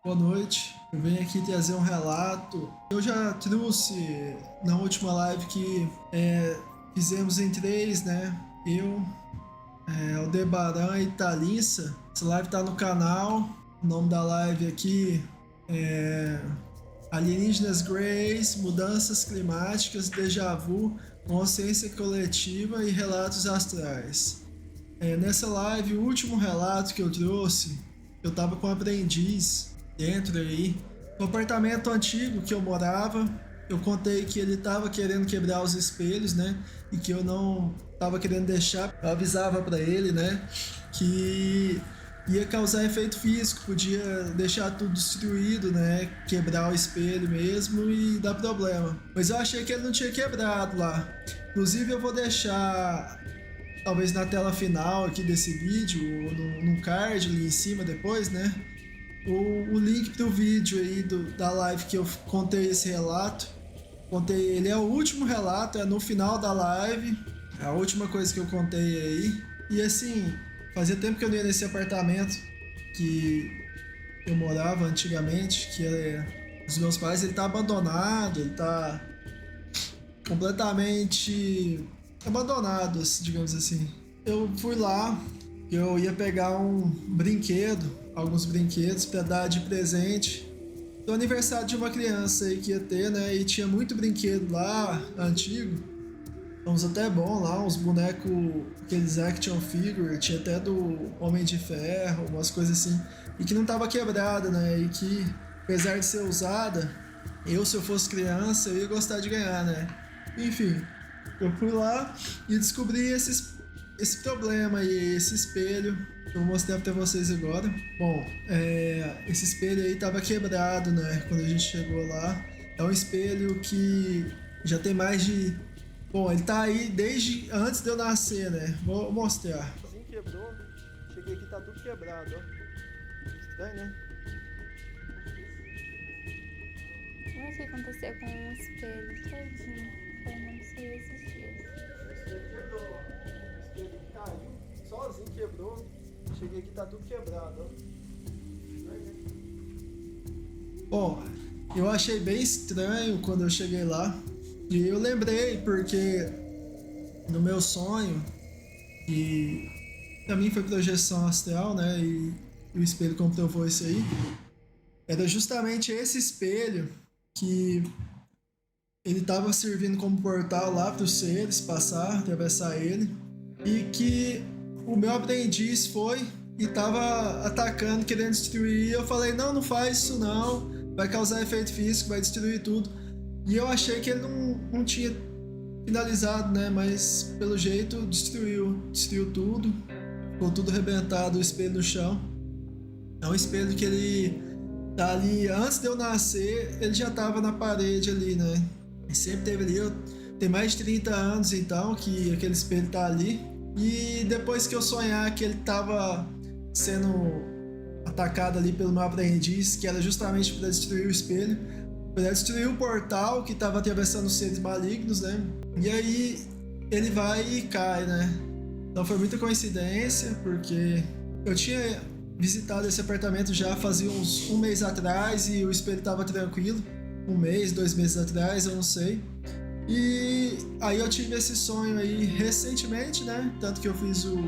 Boa noite, eu venho aqui trazer um relato. Eu já trouxe na última live que fizemos em três, né? Eu, Aldebaran e Thalissa. Essa live tá no canal. O nome da live aqui é Alienígenas Greys, Mudanças Climáticas, Déjà Vu, Consciência Coletiva e Relatos Astrais. Nessa live, o último relato que eu trouxe, eu tava com um aprendiz dentro aí. No apartamento antigo que eu morava, eu contei que ele tava querendo quebrar os espelhos, né? E que eu não tava querendo deixar. Eu avisava para ele, né? Que ia causar efeito físico, podia deixar tudo destruído, né? Quebrar o espelho mesmo e dar problema. Mas eu achei que ele não tinha quebrado lá. Inclusive eu vou deixar talvez na tela final aqui desse vídeo, ou no card ali em cima depois, né? O link pro vídeo aí da live que eu contei esse relato. Contei, ele é o último relato, é no final da live, é a última coisa que eu contei aí. E assim, fazia tempo que eu não ia nesse apartamento que eu morava antigamente, que é dos meus pais, ele tá abandonado, ele tá completamente abandonado, digamos assim. Eu fui lá, eu ia pegar um brinquedo, alguns brinquedos para dar de presente do aniversário de uma criança aí que ia ter, né? E tinha muito brinquedo lá, antigo. Uns até bom lá, uns bonecos, aqueles action figure, tinha até do Homem de Ferro, umas coisas assim. E que não tava quebrada, né? E que, apesar de ser usada, se eu fosse criança, eu ia gostar de ganhar, né? Enfim, eu fui lá e descobri esse problema aí, esse espelho. Eu vou mostrar pra vocês agora. Bom, esse espelho aí tava quebrado, né? Quando a gente chegou lá. É um espelho que já tem mais de. Bom, ele tá aí desde antes de eu nascer, né? Vou mostrar. Assim quebrou. Cheguei aqui, tá tudo quebrado, ó. Estranho, né? Olha o que aconteceu com o espelho todinho. Foi não sei esses dias. O espelho quebrou, ó. O espelho caiu, sozinho quebrou. Cheguei aqui, tá tudo quebrado, ó. Bom, eu achei bem estranho quando eu cheguei lá. E eu lembrei, porque no meu sonho, que pra mim foi projeção astral, né? E o espelho comprovou isso aí. Era justamente esse espelho que ele estava servindo como portal lá para os seres passar, atravessar ele. E que o meu aprendiz foi e estava atacando, querendo destruir. Eu falei: não, não faz isso não, vai causar efeito físico, vai destruir tudo. E eu achei que ele não tinha finalizado, né? Mas pelo jeito destruiu tudo, ficou tudo arrebentado, o espelho no chão. É um espelho que ele tá ali, antes de eu nascer, ele já tava na parede ali, né? E sempre teve ali, tem mais de 30 anos então que aquele espelho tá ali. E depois que eu sonhar que ele tava sendo atacado ali pelo meu aprendiz, que era justamente para destruir o espelho, para destruir o portal que tava atravessando os seres malignos, né? E aí ele vai e cai, né? Então foi muita coincidência, porque eu tinha visitado esse apartamento já fazia um mês atrás e o espelho tava tranquilo. Um mês, 2 meses atrás, eu não sei. E aí eu tive esse sonho aí recentemente, né? Tanto que eu fiz o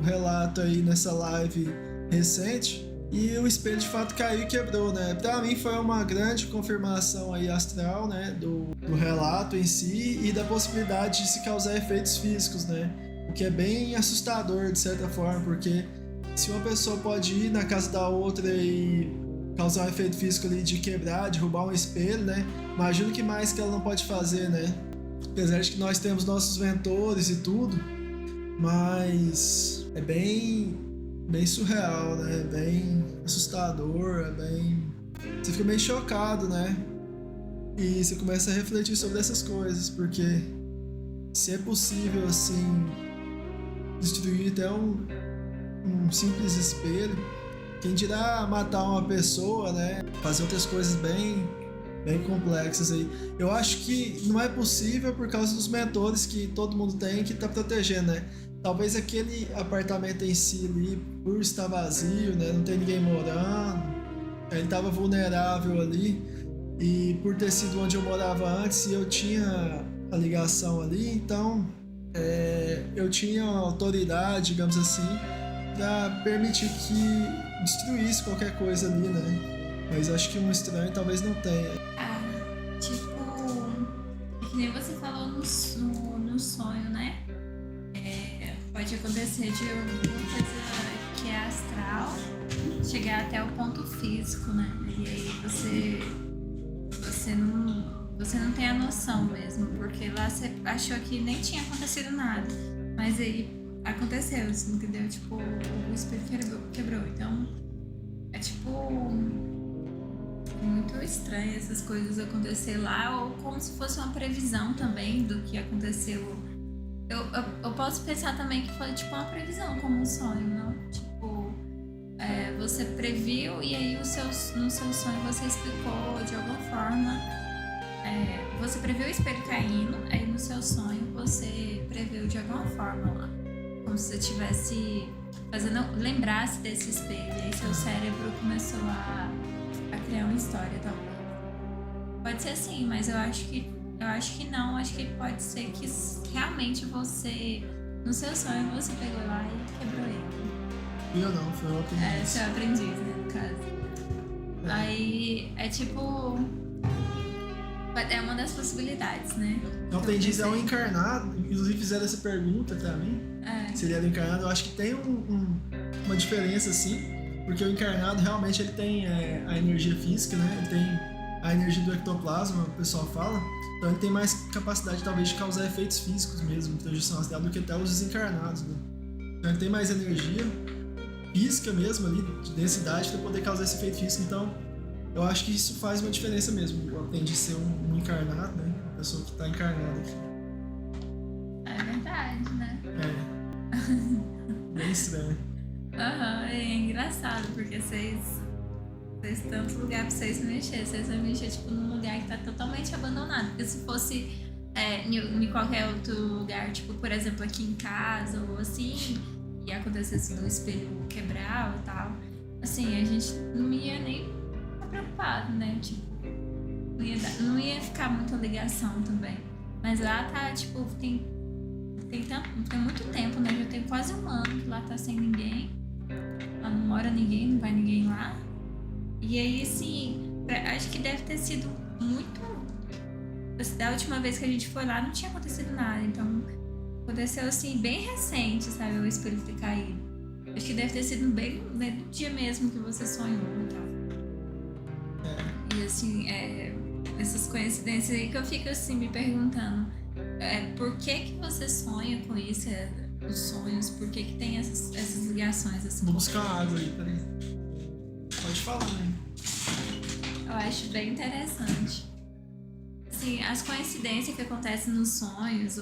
relato aí nessa live recente. E o espelho de fato caiu e quebrou, né? Pra mim foi uma grande confirmação aí astral, né? Do relato em si e da possibilidade de se causar efeitos físicos, né? O que é bem assustador de certa forma, porque se uma pessoa pode ir na casa da outra e causar um efeito físico ali de quebrar, derrubar um espelho, né? Imagina o que mais que ela não pode fazer, né? Apesar de que nós temos nossos mentores e tudo, mas é bem surreal, né? Bem assustador, você fica meio chocado, né? E você começa a refletir sobre essas coisas, porque se é possível, assim, destruir até um simples espelho, quem dirá matar uma pessoa, né? Fazer outras coisas bem complexas aí. Eu acho que não é possível por causa dos mentores que todo mundo tem que tá protegendo, né? Talvez aquele apartamento em si ali, por estar vazio, né? Não tem ninguém morando. Ele tava vulnerável ali. E por ter sido onde eu morava antes, eu tinha a ligação ali, então eu tinha autoridade, digamos assim, para permitir que destruísse qualquer coisa ali, né? Mas acho que um estranho talvez não tenha. Tipo, é que nem você falou no sonho, né? Pode acontecer de alguma coisa que é astral chegar até o ponto físico, né? E aí você não tem a noção mesmo, porque lá você achou que nem tinha acontecido nada, mas aí aconteceu, assim, entendeu? Tipo, o espelho quebrou. Então, é tipo muito estranho essas coisas acontecer lá, ou como se fosse uma previsão também do que aconteceu. Eu posso pensar também que foi tipo uma previsão, como um sonho, não? Tipo, você previu e aí no seu sonho você explicou de alguma forma. Você previu o espelho caindo, aí no seu sonho você previu de alguma forma lá. Como se você estivesse lembrasse desse espelho, e aí seu cérebro começou a criar uma história, talvez. Pode ser assim, mas eu acho que não. Acho que pode ser que realmente você, no seu sonho, você pegou lá e quebrou ele. Eu não, foi o aprendiz. Seu aprendiz, né, no caso. Aí é tipo. É uma das possibilidades, né? O aprendiz é um encarnado, inclusive fizeram essa pergunta pra mim. Se ele era encarnado, eu acho que tem uma diferença, assim, porque o encarnado realmente ele tem a energia física, né? Ele tem a energia do ectoplasma, o pessoal fala. Então ele tem mais capacidade, talvez, de causar efeitos físicos mesmo, projeção astral, do que até os desencarnados, né? Então ele tem mais energia física mesmo ali, de densidade, para poder causar esse efeito físico. Então eu acho que isso faz uma diferença mesmo. Eu aprendi a ser um encarnado, né? Uma pessoa que tá encarnada aqui. É verdade, né? Bem estranho. É engraçado, porque vocês tanto lugar pra vocês mexer. Vocês vão mexer tipo num lugar que tá totalmente abandonado. Porque se fosse em qualquer outro lugar, tipo, por exemplo, aqui em casa ou assim, e acontecesse do espelho quebrar e tal, assim, a gente não ia nem ficar preocupado, né? Tipo, não ia ficar muita ligação também. Mas lá tá, tipo, tem muito tempo, né? Já tem quase um ano que lá tá sem ninguém. Lá não mora ninguém, não vai ninguém lá. E aí, assim, acho que deve ter sido muito... Da última vez que a gente foi lá, não tinha acontecido nada. Então, aconteceu, assim, bem recente, sabe? O espelho ter caído. Acho que deve ter sido bem no dia mesmo que você sonhou e tal. E, assim, essas coincidências aí que eu fico, assim, me perguntando. Por que você sonha com isso? Os sonhos, por que tem essas ligações, assim? Vou buscar água aí, peraí. Pode falar, né? Eu acho bem interessante. Assim, as coincidências que acontecem nos sonhos,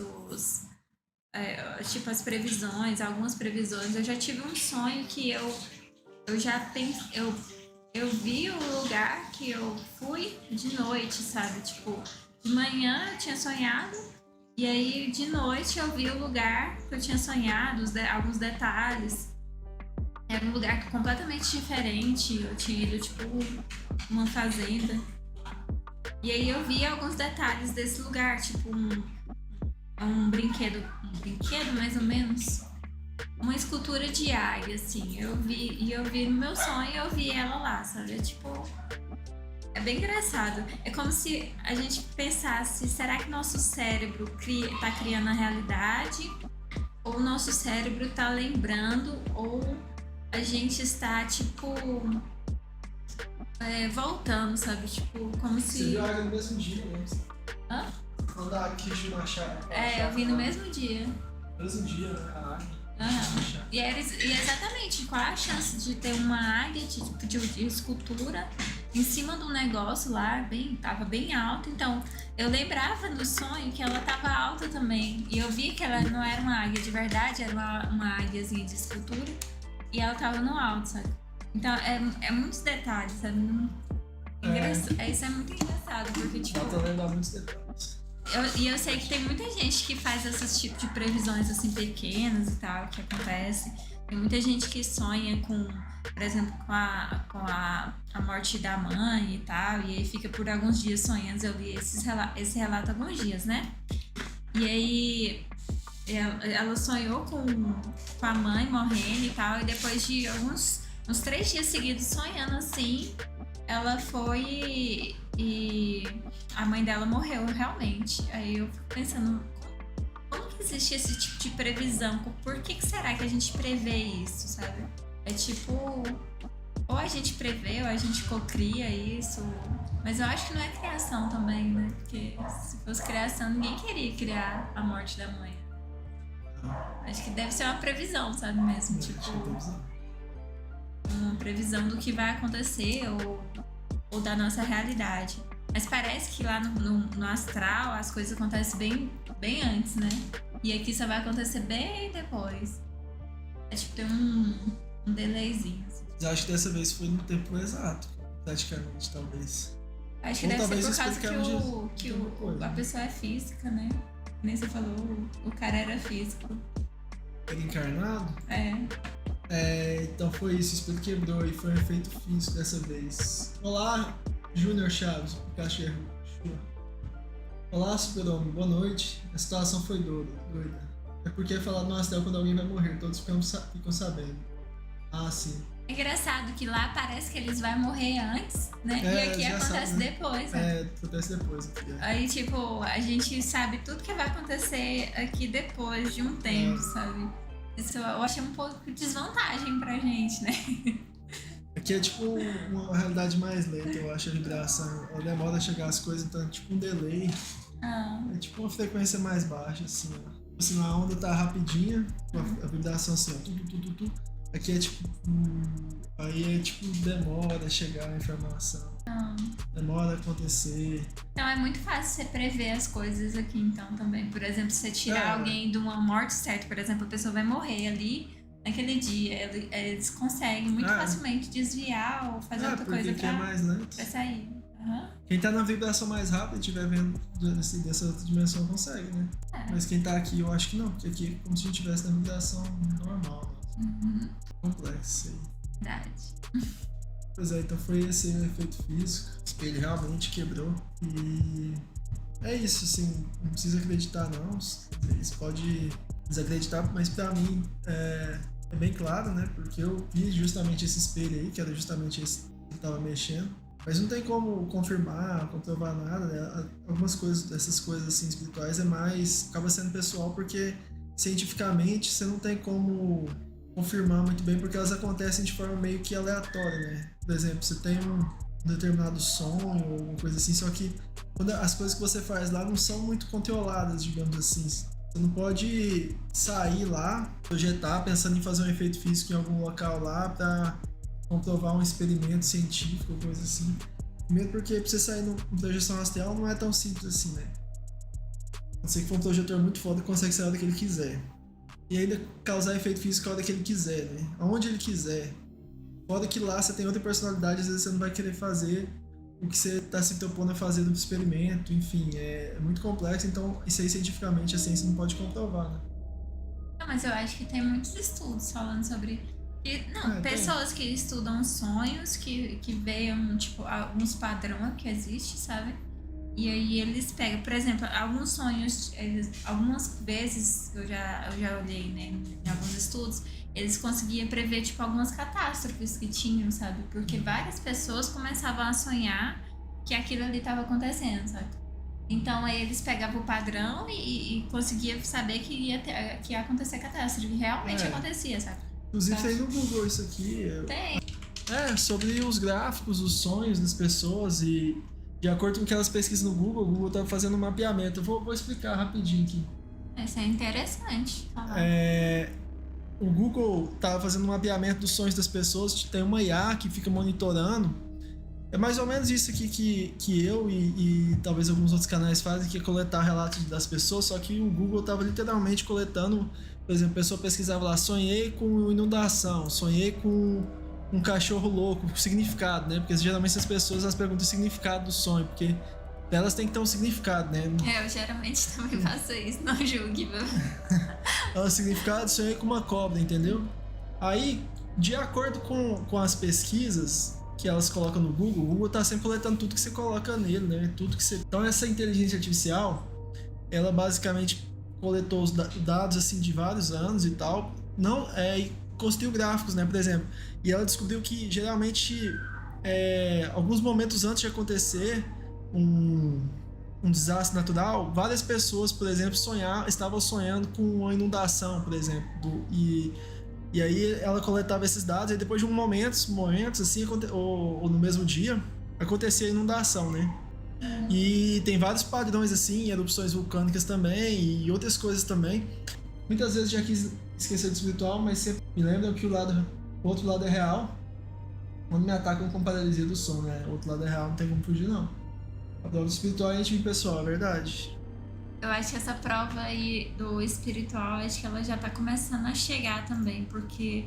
tipo as previsões, algumas previsões. Eu já tive um sonho que eu já pensei, eu vi o lugar que eu fui de noite, sabe? Tipo, de manhã eu tinha sonhado, e aí de noite eu vi o lugar que eu tinha sonhado, alguns detalhes. Era um lugar completamente diferente. Eu tinha ido, tipo, uma fazenda. E aí eu vi alguns detalhes desse lugar, tipo um brinquedo mais ou menos. Uma escultura de águia, assim. Eu vi no meu sonho, eu vi ela lá, sabe? É bem engraçado. É como se a gente pensasse, será que nosso cérebro tá criando a realidade? Ou o nosso cérebro tá lembrando? Ou a gente está, tipo, voltando, sabe? Tipo, como se... Você viu a água no mesmo dia, né? Hã? Quando a água quis achar. Eu vi no mesmo dia. No mesmo dia, né? A água. E exatamente, qual a chance de ter uma águia de escultura em cima de um negócio lá, tava bem alto. Então, eu lembrava no sonho que ela tava alta também. E eu vi que ela não era uma águia de verdade, era uma águiazinha de escultura. E ela tava no alto, sabe? Então, é muitos detalhes, sabe? Isso é muito engraçado, porque, tipo... Eu tô lembrando muitos detalhes. Eu sei que tem muita gente que faz esses tipos de previsões, assim, pequenas e tal, que acontece. Tem muita gente que sonha com, por exemplo, a morte da mãe e tal, e aí fica por alguns dias sonhando. Eu li esse relato há alguns dias, né? E aí ela sonhou com a mãe morrendo e tal, e depois de uns 3 dias seguidos sonhando assim, ela foi e a mãe dela morreu realmente. Aí eu fico pensando, como que existe esse tipo de previsão? Por que será que a gente prevê isso, sabe? É tipo, ou a gente prevê ou a gente cocria isso. Mas eu acho que não é criação também, né? Porque se fosse criação, ninguém queria criar a morte da mãe. Acho que deve ser uma previsão, sabe mesmo? Tipo, uma previsão do que vai acontecer ou da nossa realidade. Mas parece que lá no astral as coisas acontecem bem antes, né? E aqui só vai acontecer bem depois. É tipo, tem um delayzinho. Assim. Eu acho que dessa vez foi no tempo exato, praticamente, talvez. Acho que ou deve ser talvez por causa que depois, a pessoa é física, né? Nem você falou, o cara era físico. Era encarnado? É. Então foi isso, o espelho quebrou e foi um efeito físico dessa vez. Olá, Júnior Chaves, o Pikachu. Olá, super-homem, boa noite. A situação foi doida. É porque é falado no astral quando alguém vai morrer, todos ficam sabendo. Ah, sim. É engraçado que lá parece que eles vão morrer antes, né? E aqui acontece sabe, né? depois, né? Acontece depois aqui. Aí, tipo, a gente sabe tudo que vai acontecer aqui depois de um tempo, sabe? Isso eu achei um pouco de desvantagem pra gente, né? Aqui é tipo uma realidade mais lenta, eu acho, a vibração. Ela demora a chegar as coisas, então é tipo um delay. É tipo uma frequência mais baixa, assim, ó. Assim, a onda tá rapidinha, a vibração assim, ó. Aqui é tipo. Aí é tipo, demora a chegar a informação. Demora a acontecer. Então é muito fácil você prever as coisas aqui, então, também. Por exemplo, se você tirar alguém de uma morte certa, por exemplo, a pessoa vai morrer ali naquele dia, eles conseguem muito facilmente desviar ou fazer outra coisa pra, é mais lento. Pra sair. Quem tá na vibração mais rápida e estiver vendo dessa outra dimensão consegue, né? Mas quem tá aqui, eu acho que não, porque aqui é como se a gente estivesse na vibração normal. Complexo isso aí. Verdade. Pois é, então foi esse o efeito físico. O espelho realmente quebrou. E é isso, assim, não precisa acreditar não. Vocês podem desacreditar, mas pra mim é bem claro, né? Porque eu vi justamente esse espelho aí, que era justamente esse que tava mexendo. Mas não tem como confirmar, comprovar nada, né? Algumas coisas, dessas coisas assim espirituais acaba sendo pessoal, porque cientificamente você não tem como confirmar muito bem, porque elas acontecem de forma meio que aleatória, né? Por exemplo, você tem um determinado sonho ou alguma coisa assim, só que quando as coisas que você faz lá não são muito controladas, digamos assim. Você não pode sair lá, projetar, pensando em fazer um efeito físico em algum local lá pra comprovar um experimento científico ou coisa assim. Primeiro porque pra você sair numa projeção astral não é tão simples assim, né? A não ser que for um projetor muito foda, consegue sair a hora que ele quiser. E ainda causar efeito físico a hora que ele quiser, né? Aonde ele quiser. Fora que lá você tem outra personalidade, às vezes você não vai querer fazer o que você está se propondo a fazer do experimento, enfim, é muito complexo, então isso aí cientificamente a ciência não pode comprovar, né? Não, mas eu acho que tem muitos estudos falando sobre... pessoas que estudam sonhos, que veem, tipo, alguns padrões que existem, sabe? E aí eles pegam, por exemplo, alguns sonhos, algumas vezes eu já olhei, né, em alguns estudos, eles conseguiam prever, tipo, algumas catástrofes que tinham, sabe? Porque várias pessoas começavam a sonhar que aquilo ali estava acontecendo, sabe? Então aí eles pegavam o padrão e conseguiam saber que ia acontecer catástrofe. Realmente acontecia, sabe? Inclusive tem no Google isso aqui. Tem. Sobre os gráficos, os sonhos das pessoas e... De acordo com que elas pesquisam no Google, o Google tá fazendo um mapeamento. Eu vou explicar rapidinho aqui. Isso é interessante. O Google tá fazendo um mapeamento dos sonhos das pessoas. Tem uma IA que fica monitorando. É mais ou menos isso aqui que eu e talvez alguns outros canais fazem, que é coletar relatos das pessoas. Só que o Google tava literalmente coletando. Por exemplo, a pessoa pesquisava lá: sonhei com inundação, sonhei com um cachorro louco, significado, né? Porque geralmente as pessoas perguntam o significado do sonho, porque elas têm que ter um significado, né? Eu geralmente também faço isso, não julgue, viu? O significado, sonhei com uma cobra, entendeu? Aí, de acordo com as pesquisas que elas colocam no Google, o Google tá sempre coletando tudo que você coloca nele, né? Tudo que você... Então essa inteligência artificial, ela basicamente coletou os dados assim de vários anos e tal, não e construiu gráficos, né, por exemplo. E ela descobriu que geralmente alguns momentos antes de acontecer um desastre natural, várias pessoas, por exemplo, estavam sonhando com uma inundação, por exemplo, e aí ela coletava esses dados e depois de momentos assim, ou no mesmo dia, acontecia a inundação, né? E tem vários padrões assim, erupções vulcânicas também e outras coisas também. Muitas vezes já quis esquecer do espiritual, mas sempre me lembram que o outro lado é real. Quando me atacam com paralisia do sono, né? O outro lado é real, não tem como fugir não. A prova do espiritual é a gente vive pessoal, é verdade. Eu acho que essa prova aí do espiritual, acho que ela já tá começando a chegar também, porque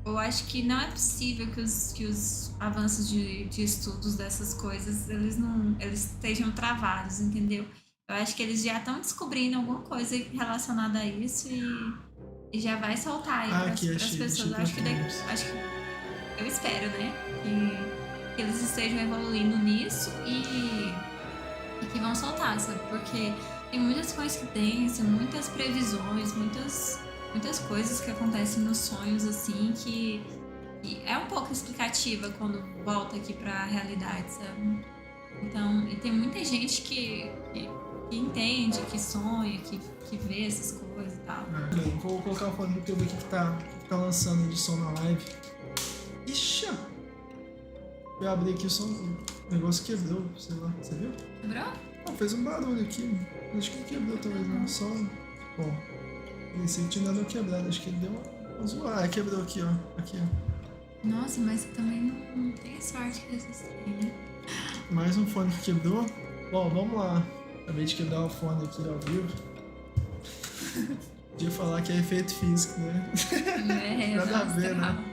eu acho que não é possível que os avanços de estudos dessas coisas, eles estejam travados, entendeu? Eu acho que eles já estão descobrindo alguma coisa relacionada a isso e já vai soltar aí para as pessoas. Acho que eu espero, né? Que eles estejam evoluindo nisso e que vão soltar, sabe? Porque tem muitas coincidências, muitas previsões, muitas coisas que acontecem nos sonhos, assim, que é um pouco explicativa quando volta aqui pra realidade, sabe? Então, e tem muita gente que entende, que sonha, que vê essas coisas e tal. Bem, vou colocar o fone do YouTube aqui que tá lançando de som na live. Ixi! Eu abri aqui o som, o negócio quebrou, sei lá, você viu? Quebrou? Ah, fez um barulho aqui, acho que quebrou talvez, não, só... Bom, pensei que tinha dado uma quebrada, acho que ele deu uma zoada. Quebrou aqui, ó. Aqui, ó. Nossa, mas também não tem sorte que esses trem, né? Mais um fone que quebrou. Bom, vamos lá. Acabei de quebrar o fone aqui ao vivo. Podia falar que é efeito físico, né? Nada a ver, né?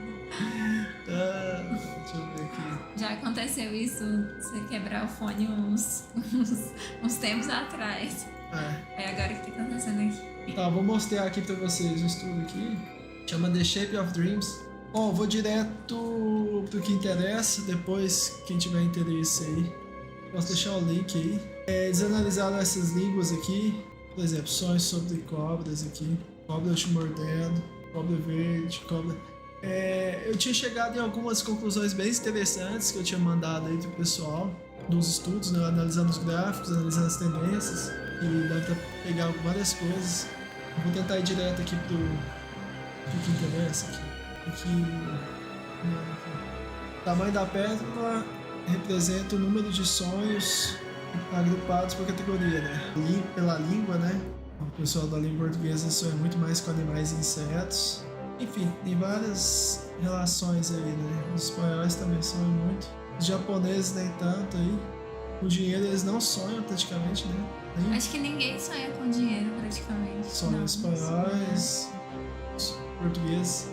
Deixa eu ver aqui. Já aconteceu isso, você quebrar o fone uns tempos atrás. É agora que tá acontecendo aqui. Tá, vou mostrar aqui pra vocês o estudo aqui. Chama The Shape of Dreams. Bom, vou direto pro que interessa. Depois, quem tiver interesse aí, posso deixar o link aí. Eles analisaram essas línguas aqui. Por exemplo, sonhos sobre cobras aqui. Cobra te mordendo, cobra verde, cobra... eu tinha chegado em algumas conclusões bem interessantes que eu tinha mandado aí pro pessoal dos estudos, né? Analisando os gráficos, analisando as tendências. E dá pra pegar várias coisas. Eu vou tentar ir direto aqui pro que interessa aqui. O tamanho da pérola representa o número de sonhos agrupados por categoria, né? Pela língua, né? O pessoal da língua portuguesa sonha muito mais com animais e insetos. Enfim, tem várias relações aí, né? Os espanhóis também sonham muito. Os japoneses nem tanto aí. O dinheiro eles não sonham praticamente, né? Acho que ninguém sonha com dinheiro praticamente. Sonham os espanhóis, os portugueses,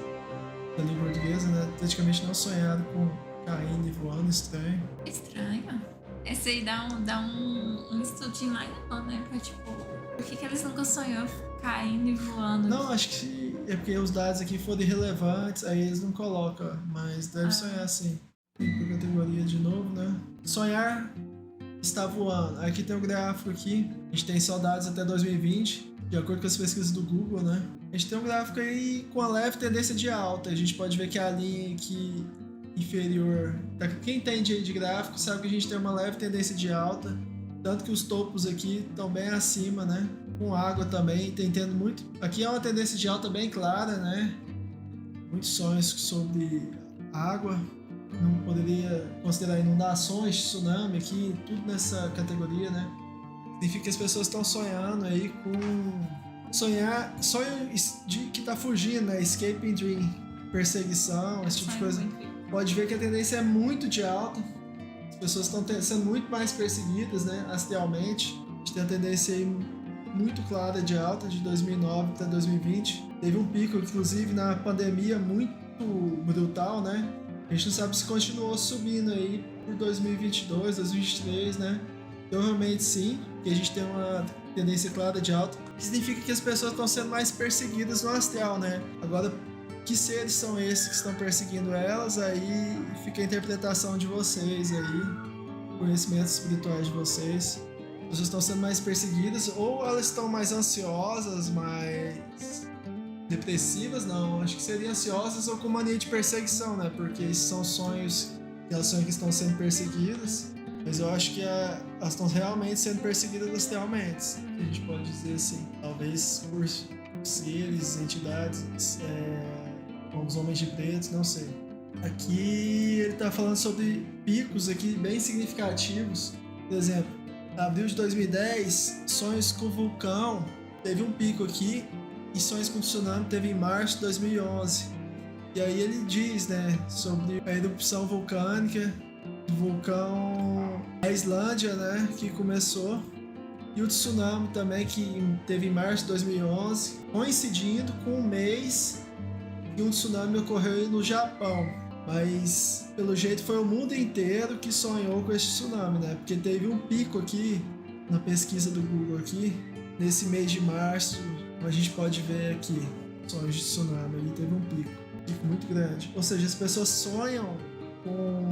da língua portuguesa, né? Praticamente não sonharam com caindo e voando, estranho. Estranho. Esse aí dá um estudinho legal, né? Pra tipo, por que eles nunca sonhou caindo e voando? Não, acho que é porque os dados aqui foram irrelevantes, aí eles não colocam, mas deve sonhar sim. Tem por categoria de novo, né? Sonhar está voando. Aqui tem um gráfico aqui, a gente tem só dados até 2020, de acordo com as pesquisas do Google, né? A gente tem um gráfico aí com a leve tendência de alta, a gente pode ver que a linha aqui inferior, quem entende aí de gráfico sabe que a gente tem uma leve tendência de alta, tanto que os topos aqui estão bem acima, né? Com água também, tem tendo muito. Aqui é uma tendência de alta bem clara, né? Muitos sonhos sobre água. Não poderia considerar inundações, tsunami aqui, tudo nessa categoria, né? Significa que as pessoas estão sonhando aí com... sonho de que tá fugindo, né? Escaping dream, perseguição, esse tipo de coisa. Pode ver que a tendência é muito de alta. As pessoas estão sendo muito mais perseguidas, né? Astralmente. A gente tem a tendência aí muito clara de alta, de 2009 até 2020. Teve um pico, inclusive, na pandemia muito brutal, né? A gente não sabe se continuou subindo aí por 2022, 2023, né? Provavelmente sim, porque a gente tem uma tendência clara de alta. Significa que as pessoas estão sendo mais perseguidas no astral, né? Agora, que seres são esses que estão perseguindo elas? Aí fica a interpretação de vocês aí, conhecimentos espirituais de vocês. As pessoas estão sendo mais perseguidas ou elas estão mais ansiosas, mais depressivas? Não, acho que seriam ansiosas ou com mania de perseguição, né? Porque esses são sonhos que elas sonham que estão sendo perseguidas, mas eu acho que elas estão realmente sendo perseguidas astralmente, a gente pode dizer assim, talvez por seres, entidades, como os homens de preto, não sei. Aqui ele está falando sobre picos aqui bem significativos. Por exemplo, em abril de 2010, sonhos com vulcão teve um pico aqui, e sonhos com tsunami teve em março de 2011. E aí ele diz, né, sobre a erupção vulcânica do vulcão da Islândia, né, que começou, e o tsunami também que teve em março de 2011, coincidindo com um mês que um tsunami ocorreu no Japão. Mas pelo jeito foi o mundo inteiro que sonhou com esse tsunami, né? Porque teve um pico aqui na pesquisa do Google aqui, nesse mês de março, a gente pode ver aqui sonhos de tsunami, ali teve um pico muito grande. Ou seja, as pessoas sonham com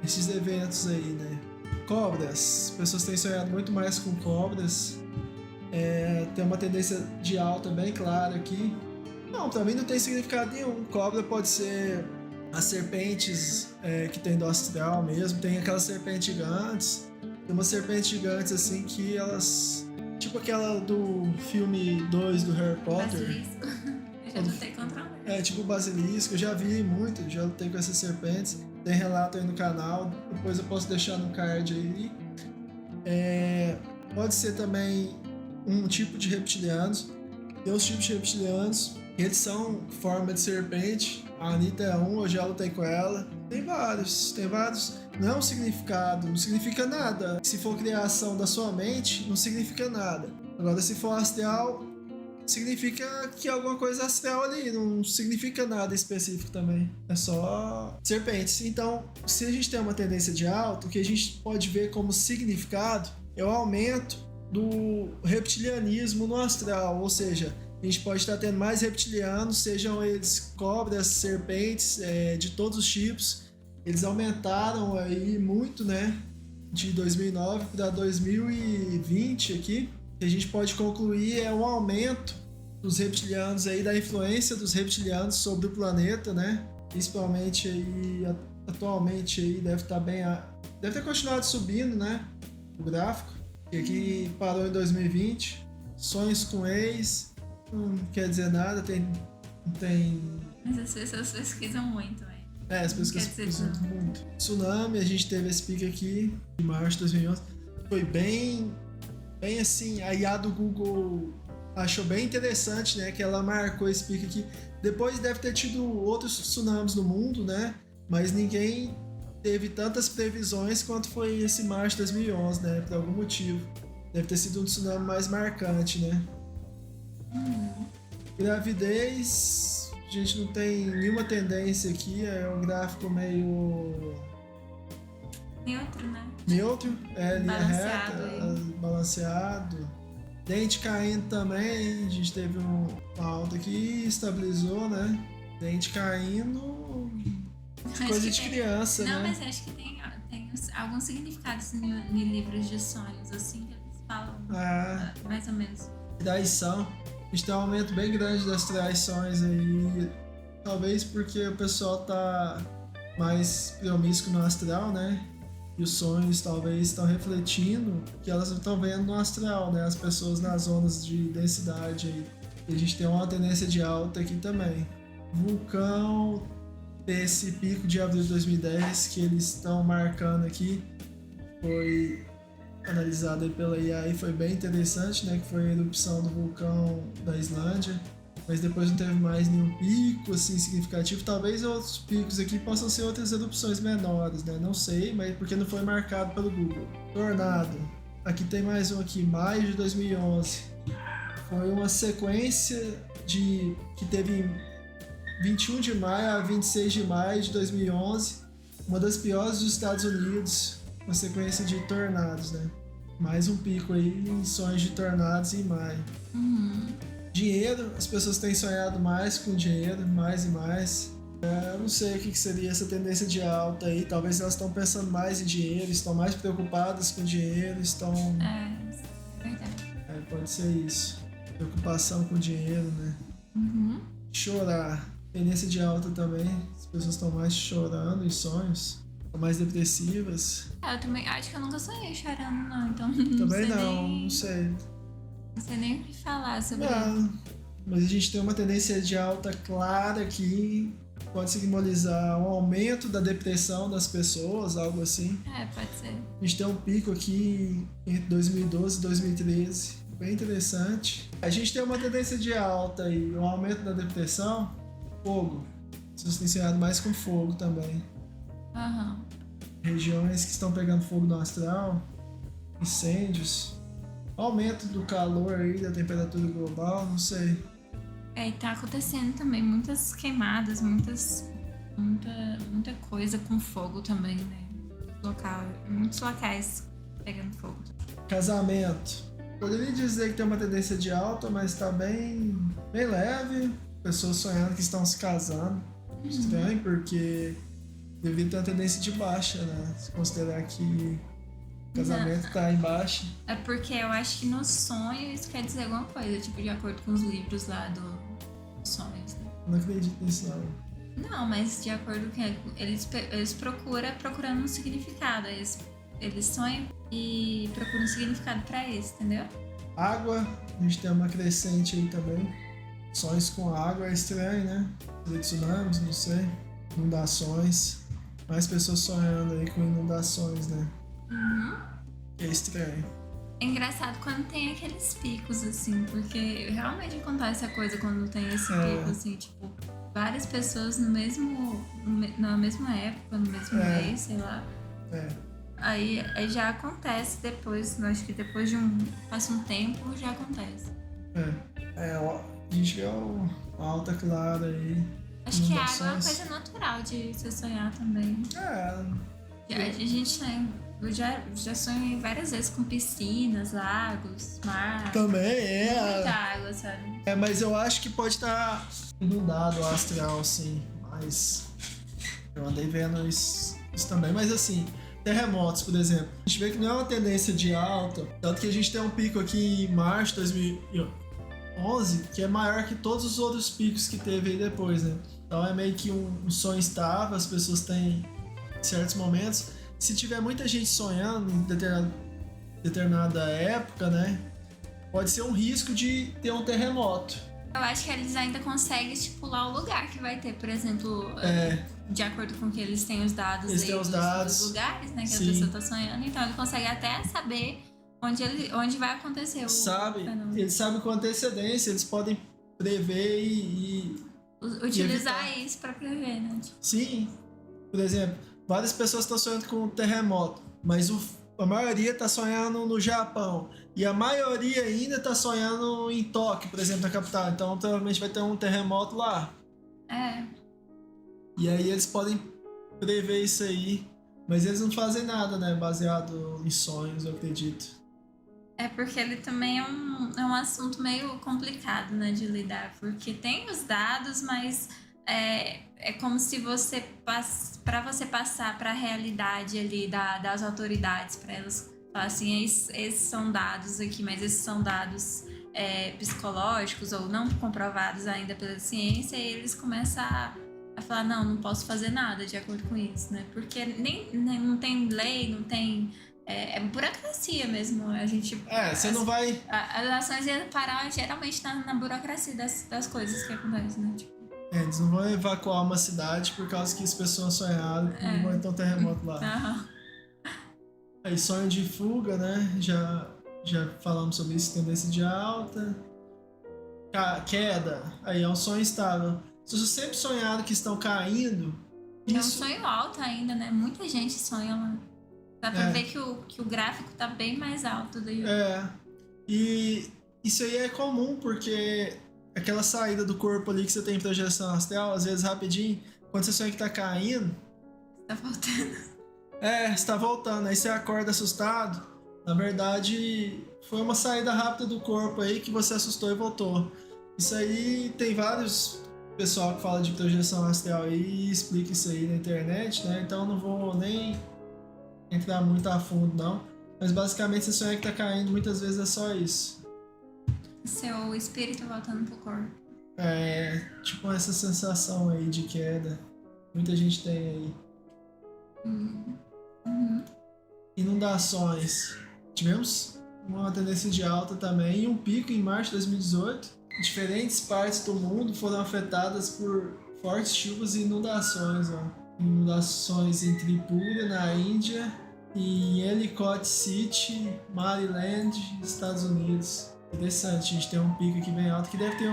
esses eventos aí, né? Cobras, as pessoas têm sonhado muito mais com cobras. Tem uma tendência de alta bem clara aqui. Não, pra mim não tem significado nenhum. Cobra pode ser as serpentes que tem do astral mesmo. Tem aquelas serpentes gigantes. Tem umas serpentes gigantes assim que elas... Tipo aquela do filme 2 do Harry Potter. Basilisco. Eu já lutei contra um. Tipo o basilisco. Eu já vi muito, já lutei com essas serpentes. Tem relato aí no canal. Depois eu posso deixar no card aí. Pode ser também um tipo de reptilianos. Tem os tipos de reptilianos. Eles são forma de serpente. A Anitta é um, eu já lutei com ela. Tem vários. Não é um significado, não significa nada. Se for criação da sua mente, não significa nada. Agora, se for astral, significa que é alguma coisa astral ali. Não significa nada específico também. É só serpentes. Então, se a gente tem uma tendência de alta, o que a gente pode ver como significado é o aumento do reptilianismo no astral. Ou seja, a gente pode estar tendo mais reptilianos, sejam eles cobras, serpentes, de todos os tipos. Eles aumentaram aí muito, né? De 2009 para 2020 aqui. O que a gente pode concluir é um aumento dos reptilianos aí, da influência dos reptilianos sobre o planeta, né? Principalmente aí, atualmente aí deve estar bem... Deve ter continuado subindo, né? O gráfico. E aqui parou em 2020. Sonhos com ex... Não quer dizer nada, tem... Mas as pessoas pesquisam muito, velho. As pessoas pesquisam muito. Tsunami, a gente teve esse pico aqui, em março de 2011. Foi bem assim, a IA do Google achou bem interessante, né? Que ela marcou esse pico aqui. Depois deve ter tido outros tsunamis no mundo, né? Mas ninguém teve tantas previsões quanto foi esse março de 2011, né? Por algum motivo. Deve ter sido um tsunami mais marcante, né? Gravidez, a gente não tem nenhuma tendência aqui, é um gráfico meio... Neutro, né? Neutro, linha Balanceado reta, balanceado. Dente caindo também, a gente teve uma alta aqui, estabilizou, né? Dente caindo, coisa de criança, não, né? Mas eu acho que tem alguns significados em livros de sonhos, assim, que eles falam mais ou menos. Traição. A gente tem um aumento bem grande das traições aí. Talvez porque o pessoal tá mais promíscuo no astral, né? E os sonhos talvez estão refletindo que elas estão vendo no astral, né? As pessoas nas zonas de densidade aí. E a gente tem uma tendência de alta aqui também. Vulcão, esse pico de abril de 2010 que eles estão marcando aqui, foi analisado aí pela IA e foi bem interessante, né? Que foi a erupção do vulcão da Islândia. Mas depois não teve mais nenhum pico assim significativo. Talvez outros picos aqui possam ser outras erupções menores, né? Não sei, mas porque não foi marcado pelo Google. Tornado. Aqui tem mais um aqui, maio de 2011. Foi uma sequência que teve 21 de maio a 26 de maio de 2011. Uma das piores dos Estados Unidos. Uma sequência de tornados, né? Mais um pico aí em sonhos de tornados em maio. Dinheiro, as pessoas têm sonhado mais com dinheiro, mais e mais. Eu não sei o que seria essa tendência de alta aí. Talvez elas estão pensando mais em dinheiro, estão mais preocupadas com dinheiro, estão... Verdade. Pode ser isso. Preocupação com dinheiro, né? Chorar. Tendência de alta também. As pessoas estão mais chorando em sonhos. Estão mais depressivas. Eu também acho que eu nunca sonhei chorando, não. Então Também não sei. não sei. Não sei nem o que falar sobre isso. Não, mas a gente tem uma tendência de alta clara que pode simbolizar um aumento da depressão das pessoas, algo assim. Pode ser. A gente tem um pico aqui entre 2012 e 2013, bem interessante. A gente tem uma tendência de alta e um aumento da depressão, fogo. Vocês têm sonhado mais com fogo também. Regiões que estão pegando fogo no astral, incêndios, aumento do calor aí, da temperatura global, não sei. E tá acontecendo também muitas queimadas, muita coisa com fogo também, né? Muitos locais pegando fogo. Casamento. Poderia dizer que tem uma tendência de alta, mas tá bem leve. Pessoas sonhando que estão se casando. Estranho, porque deveria ter uma tendência de baixa, né? Se considerar que o casamento tá em baixa. É porque eu acho que no sonho isso quer dizer alguma coisa, tipo, de acordo com os livros lá dos sonhos, né? Não acredito nisso, não. Não, mas de acordo com eles procurando um significado. Eles sonham e procuram um significado pra isso, entendeu? Água, a gente tem uma crescente aí também. Sonhos com água é estranho, né? Tsunamis, não sei. Inundações. Mais pessoas sonhando aí com inundações, né? É estranho. É engraçado quando tem aqueles picos, assim, porque realmente acontece a coisa quando tem esse pico, assim, tipo, várias pessoas na mesma época, no mesmo mês, sei lá. Aí já acontece depois, acho que depois passa um tempo, já acontece. A gente vê uma alta clara aí. Acho que a água é uma coisa natural de se sonhar também. A gente, né? Eu já sonhei várias vezes com piscinas, lagos, mar. Também muita água, sabe? Mas eu acho que pode estar inundado o astral, assim. Mas eu andei vendo isso também. Mas assim, terremotos, por exemplo. A gente vê que não é uma tendência de alta. Tanto que a gente tem um pico aqui em março de 2011, que é maior que todos os outros picos que teve aí depois, né? Então é meio que um sonho estável, as pessoas têm certos momentos. Se tiver muita gente sonhando em determinada época, né? Pode ser um risco de ter um terremoto. Eu acho que eles ainda conseguem estipular o lugar que vai ter, por exemplo, de acordo com que eles têm os dados eles aí têm os dados. dos lugares, né? Que Sim. a pessoa tá sonhando. Então ele consegue até saber onde vai acontecer o fenômeno. Eles sabem com antecedência, eles podem prever e utilizar isso pra prever, né? Sim. Por exemplo, várias pessoas estão sonhando com um terremoto, mas a maioria está sonhando no Japão. E a maioria ainda está sonhando em Tóquio, por exemplo, na capital. Então, provavelmente vai ter um terremoto lá. E aí eles podem prever isso aí. Mas eles não fazem nada, né? Baseado em sonhos, eu acredito. É porque ele também é um assunto meio complicado, né? De lidar. Porque tem os dados, mas... É como se para você passar para a realidade ali das autoridades, para elas falar assim, esses são dados aqui, mas esses são dados psicológicos ou não comprovados ainda pela ciência, e eles começam a falar, não posso fazer nada de acordo com isso, né? Porque não tem lei, não tem... É burocracia mesmo, a gente... Você não vai... As ações iam parar geralmente na burocracia das coisas que acontecem, né? Tipo, eles não vão evacuar uma cidade por causa que as pessoas sonharam que não vai ter um terremoto lá. Aí sonho de fuga, né? Já falamos sobre isso, tendência de alta. Queda, aí é um sonho estável. Se vocês sempre sonharam que estão caindo... É um sonho alto ainda, né? Muita gente sonha lá. Dá pra ver que o gráfico tá bem mais alto daí. E isso aí é comum, porque... Aquela saída do corpo ali que você tem em projeção astral, às vezes rapidinho, quando você sonha que tá caindo... Tá voltando. Você tá voltando, aí você acorda assustado. Na verdade, foi uma saída rápida do corpo aí que você assustou e voltou. Isso aí tem vários pessoal que fala de projeção astral aí e explica isso aí na internet, né? Então eu não vou nem entrar muito a fundo, não. Mas basicamente você sonha que tá caindo, muitas vezes é só isso. Seu espírito voltando pro corpo. É, tipo essa sensação aí de queda. Muita gente tem aí. Inundações. Tivemos uma tendência de alta também e um pico em março de 2018. Diferentes partes do mundo foram afetadas por fortes chuvas e inundações. Ó. Inundações em Tripura, na Índia, e em Ellicott City, Maryland, Estados Unidos. Interessante, a gente tem um pico aqui bem alto, que deve ter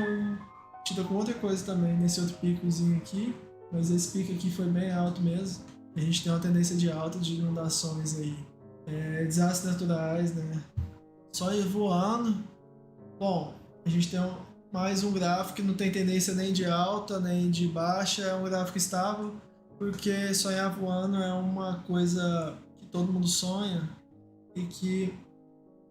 tido com outra coisa também nesse outro picozinho aqui, mas esse pico aqui foi bem alto mesmo. A gente tem uma tendência de alta de inundações aí. Desastres naturais, né? Só ir voando. Bom, a gente tem mais um gráfico que não tem tendência nem de alta nem de baixa, é um gráfico estável, porque sonhar voando é uma coisa que todo mundo sonha e que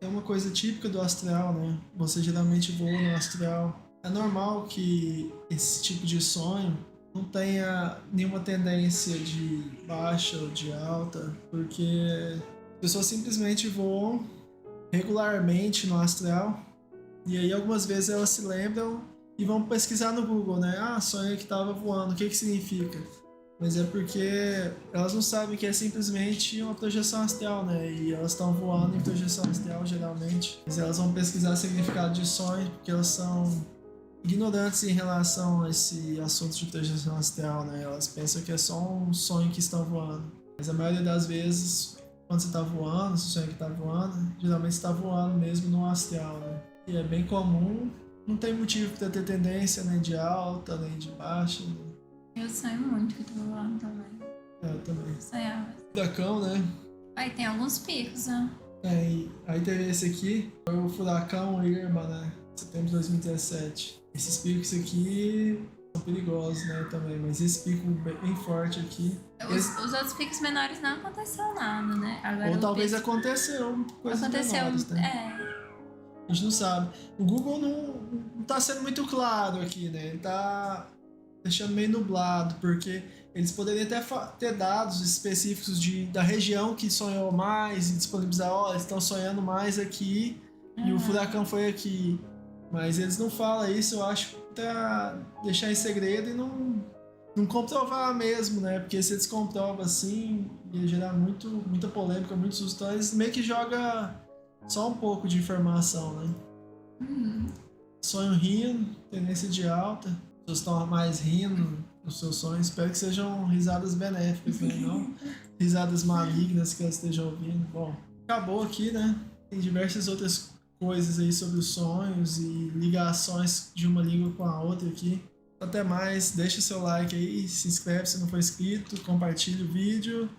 é uma coisa típica do astral, né? Você geralmente voa no astral. É normal que esse tipo de sonho não tenha nenhuma tendência de baixa ou de alta, porque as pessoas simplesmente voam regularmente no astral e aí algumas vezes elas se lembram e vão pesquisar no Google, né? Ah, sonhei que estava voando, o que significa? Mas é porque elas não sabem que é simplesmente uma projeção astral, né? E elas estão voando em projeção astral geralmente. Mas elas vão pesquisar significado de sonho porque elas são ignorantes em relação a esse assunto de projeção astral, né? Elas pensam que é só um sonho que estão voando. Mas a maioria das vezes, quando você está voando, se você sonha que está voando, geralmente você está voando mesmo no astral, né? E é bem comum, não tem motivo para ter tendência nem de alta, nem de baixa, né? Eu sonho muito que tô voando também. Eu também. Sonhava. Furacão, né? Aí tem alguns picos, né? Aí teve esse aqui, foi o furacão Irma, né? Setembro de 2017. Esses picos aqui são perigosos, né? Também, mas esse pico bem forte aqui. Os outros picos menores não aconteceu nada, né? Agora Ou talvez aconteceu coisas menores, né? A gente não sabe. O Google não tá sendo muito claro aqui, né? Ele tá deixando meio nublado, porque eles poderiam até ter dados específicos da região que sonhou mais e disponibilizar, ó, eles estão sonhando mais aqui e o furacão foi aqui. Mas eles não falam isso, eu acho, pra deixar em segredo e não comprovar mesmo, né? Porque se eles comprovam assim, ia gerar muita polêmica, muito susto. Então eles meio que jogam só um pouco de informação, né? Sonho rindo, tendência de alta. As pessoas estão mais rindo nos seus sonhos. Espero que sejam risadas benéficas, né? Não risadas malignas que elas estejam ouvindo. Bom, acabou aqui, né? Tem diversas outras coisas aí sobre os sonhos e ligações de uma língua com a outra aqui. Até mais, deixa o seu like aí, se inscreve se não for inscrito, compartilha o vídeo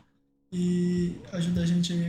e ajuda a gente aí